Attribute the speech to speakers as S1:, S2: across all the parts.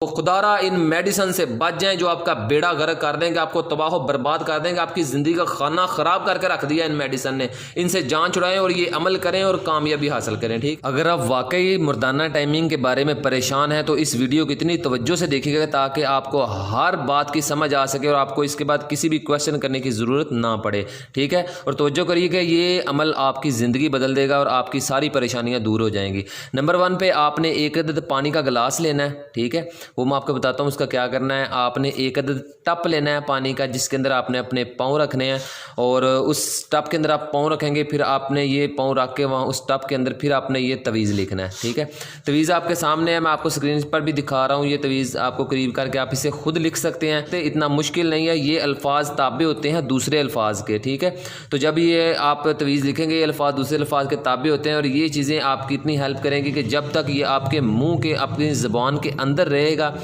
S1: तो खुदारा इन मेडिसन से बच जाएं जो आपका बेड़ा गर्क कर देंगे, आपको तबाह बर्बाद कर देंगे, आपकी ज़िंदगी का खाना ख़राब करके रख दिया इन मेडिसन ने। इनसे जान छुड़ाएं और ये अमल करें और कामयाबी हासिल करें। ठीक, अगर आप वाकई मुर्दाना टाइमिंग के बारे में परेशान हैं तो इस वीडियो को इतनी तवज्जो से देखिएगा ताकि आपको हर बात की समझ आ सके और आपको इसके बाद किसी भी क्वेश्चन करने की ज़रूरत ना पड़े। ठीक है, और तवज्जो करिए कि ये अमल आपकी ज़िंदगी बदल देगा और आपकी सारी परेशानियाँ दूर हो जाएंगी। नंबर 1 पे आपने एक अदद पानी का गिलास लेना है। ठीक है, वो मैं आपको बताता हूँ उसका क्या करना है। आपने एक अदद टप लेना है पानी का जिसके अंदर आपने अपने पाँव रखने हैं और उस टप के अंदर आप पाँव रखेंगे, फिर आपने ये पाँव रख के वहाँ उस टप के अंदर फिर आपने ये तवीज़ लिखना है। ठीक है, तवीज़ आपके सामने है, मैं आपको स्क्रीन पर भी दिखा रहा हूँ। ये तवीज़ आपको करीब करके आप इसे खुद लिख सकते हैं, तो इतना मुश्किल नहीं है। ये अल्फाज ताबे होते हैं दूसरे अल्फाज के। ठीक है, तो जब ये आप तवीज़ लिखेंगे ये अल्फाज दूसरे अल्फाज के ताबे होते हैं और ये चीज़ें आपकी इतनी हेल्प करेंगी कि जब तक ये आपके मुँह के अपनी ज़ुबान के अंदर रहेगा,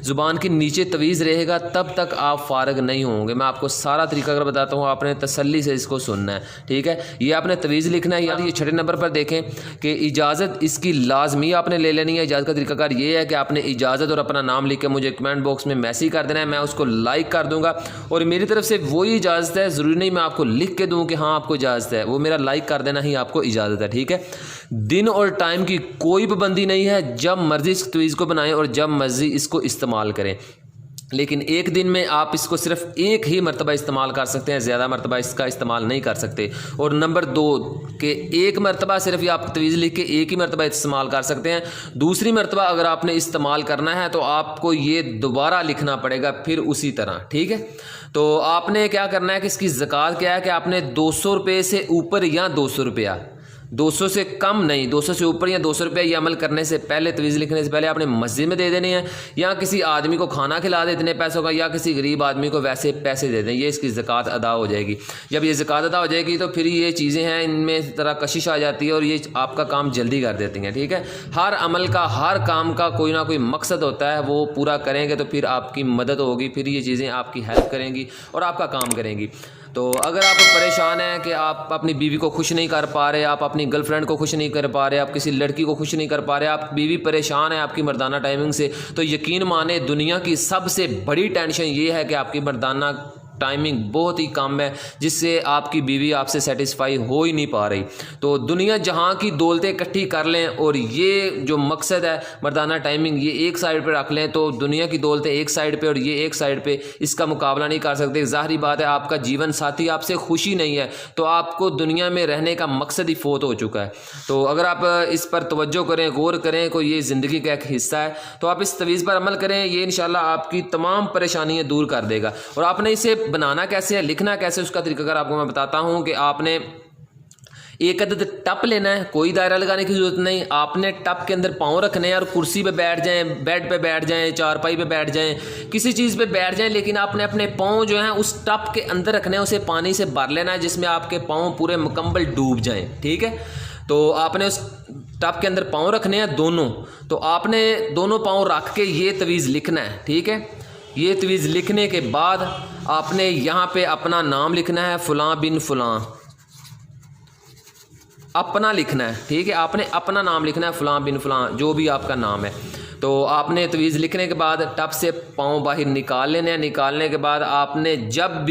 S1: ज़ुबान के नीचे तवीज़ रहेगा, तब तक आप फारग नहीं होंगे। मैं आपको सारा तरीका अगर बताता हूँ, आपने तसल्ली से इसको सुनना है। ठीक है, ये आपने तवीज़ लिखना है। यार ये 6 नंबर पर देखें कि इजाज़त इसकी लाजमी आपने ले लेनी है। इजाज़त का तरीकाकार ये है कि आपने इजाज़त और अपना नाम लिख के मुझे कमेंट बॉक्स में मैसेज कर देना है, मैं उसको लाइक कर दूँगा और मेरी तरफ से वही इजाज़त है। ज़रूरी नहीं मैं आपको लिख के दूँ कि हाँ आपको इजाज़त है, वो मेरा लाइक कर देना ही आपको इजाज़त है। ठीक है, दिन और टाइम की कोई पाबंदी नहीं है, जब मर्ज़ी इस तवीज़ को बनाएं और जब मर्ज़ी इसको इस्तेमाल करें, लेकिन एक दिन में आप इसको सिर्फ एक ही मरतबा इस्तेमाल कर सकते हैं, ज़्यादा मरतबा इसका इस्तेमाल नहीं कर सकते। और नंबर 2 के एक मरतबा सिर्फ ये आप तवीज़ लिख के एक ही मरतबा इस्तेमाल कर सकते हैं। दूसरी मरतबा अगर आपने इस्तेमाल करना है तो आपको ये दोबारा लिखना पड़ेगा फिर उसी तरह। ठीक है, तो आपने क्या करना है कि इसकी ज़कात क्या है कि आपने 200 रुपये से ऊपर या 200 रुपया, 200 से कम नहीं, 200 से ऊपर या 200 रुपया ये अमल करने से पहले, तवीज़ लिखने से पहले आपने मस्जिद में दे देने हैं, या किसी आदमी को खाना खिला दे इतने पैसों का, या किसी गरीब आदमी को वैसे पैसे दे दें, ये इसकी ज़कात अदा हो जाएगी। जब ये ज़कात अदा हो जाएगी तो फिर ये चीज़ें हैं इनमें ज़रा कशिश आ जाती है और ये आपका काम जल्दी कर देती हैं। ठीक है, हर अमल का, हर काम का कोई ना कोई मकसद होता है, वो पूरा करेंगे तो फिर आपकी मदद होगी, फिर ये चीज़ें आपकी हेल्प करेंगी और आपका काम करेंगी। तो अगर आप परेशान हैं कि आप अपनी बीवी को खुश नहीं कर पा रहे, आप अपनी गर्लफ्रेंड को खुश नहीं कर पा रहे, आप किसी लड़की को खुश नहीं कर पा रहे, आप बीवी परेशान है आपकी मर्दाना टाइमिंग से, तो यकीन माने दुनिया की सबसे बड़ी टेंशन ये है कि आपकी मर्दाना टाइमिंग बहुत ही कम है, जिससे आपकी बीवी आपसे सेटिस्फाई हो ही नहीं पा रही। तो दुनिया जहां की दौलतें इकट्ठी कर लें और ये जो मकसद है मर्दाना टाइमिंग ये एक साइड पे रख लें तो दुनिया की दौलतें एक साइड पे और ये एक साइड पे, इसका मुकाबला नहीं कर सकते। ज़ाहिरी बात है, आपका जीवन साथी आपसे खुशी नहीं है तो आपको दुनिया में रहने का मकसद ही फोत हो चुका है। तो अगर आप इस पर तवज्जो करें, गौर करें, कोई ये ज़िंदगी का एक हिस्सा है, तो आप इस तवीज़ पर अमल करें, ये इंशाल्लाह आपकी तमाम परेशानियाँ दूर कर देगा। और आपने इसे बनाना कैसे है, लिखना कैसे, उसका तरीकाकार आपको मैं बताता हूं कि आपने एक अदद टप लेना है, कोई दायरा लगाने की जरूरत नहीं। आपने टप के अंदर पाँव रखने हैं और कुर्सी पे बैठ जाएं, बेड पे बैठ जाएं, चारपाई पे बैठ जाएं, किसी चीज़ पे बैठ जाएं, लेकिन आपने अपने पाँव जो हैं उस टप के अंदर रखने हैं, उसे पानी से भर लेना है जिसमें आपके पाँव पूरे मुकम्मल डूब जाएं। ठीक है, तो आपने उस टप के अंदर पाँव रखने हैं दोनों, तो आपने दोनों पाँव रख के ये तवीज़ लिखना है। ठीक है, ये तवीज़ लिखने के बाद आपने यहाँ पे अपना नाम लिखना है, फ़लाँ बिन फ़लाँ, अपना लिखना है। ठीक है, आपने अपना नाम लिखना है, फ़लाँ बिन फ़लाँ, जो भी आपका नाम है। तो आपने तवीज़ लिखने के बाद टप से पाँव बाहर निकाल लेने हैं। निकालने के बाद आपने जब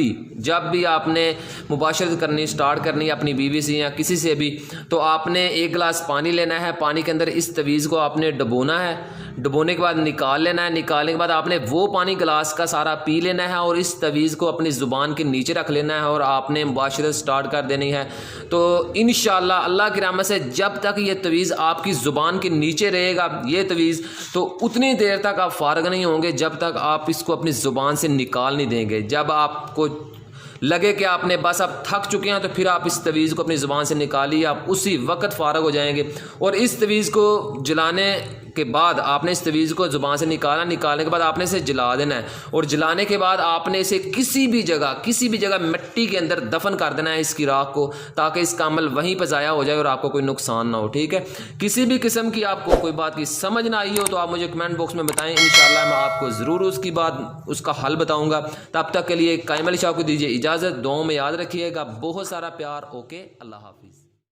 S1: भी आपने मुबाशरत करनी स्टार्ट करनी है अपनी बीवी से या किसी से भी, तो आपने एक गिलास पानी लेना है, पानी के अंदर इस तवीज़ को आपने डुबोना है, डुबोने के बाद निकाल लेना है। निकालने के बाद आपने वो पानी गिलास का सारा पी लेना है और इस तवीज़ को अपनी ज़ुबान के नीचे रख लेना है और आपने मुबाशरत स्टार्ट कर देनी है। तो इंशाअल्लाह अल्लाह की रहमत से जब तक ये तवीज़ आपकी ज़ुबान के नीचे रहेगा ये तवीज़, तो उतनी देर तक आप फारग नहीं होंगे जब तक आप इसको अपनी ज़ुबान से निकाल नहीं देंगे। जब आपको लगे कि आपने बस आप थक चुके हैं तो फिर आप इस तवीज़ को अपनी ज़ुबान से निकालिए, आप उसी वक्त फारग हो जाएंगे। और इस तवीज़ को जलाने के बाद आपने इस तवीज़ को ज़ुबान से निकालने के बाद आपने इसे जला देना है और जलाने के बाद आपने इसे किसी भी जगह मिट्टी के अंदर दफन कर देना है इसकी राख को, ताकि इसका अमल वहीं पर ज़ाया हो जाए और आपको कोई नुकसान ना हो। ठीक है, किसी भी किस्म की आपको कोई बात की समझ ना आई हो तो आप मुझे कमेंट बॉक्स में बताएं, इंशाअल्लाह मैं आपको ज़रूर उसका हल बताऊँगा। तब तक के लिए कायम अली शाह को दीजिए इजाज़त, दुआओं में याद रखिएगा। बहुत सारा प्यार। ओके, अल्लाह हाफिज़।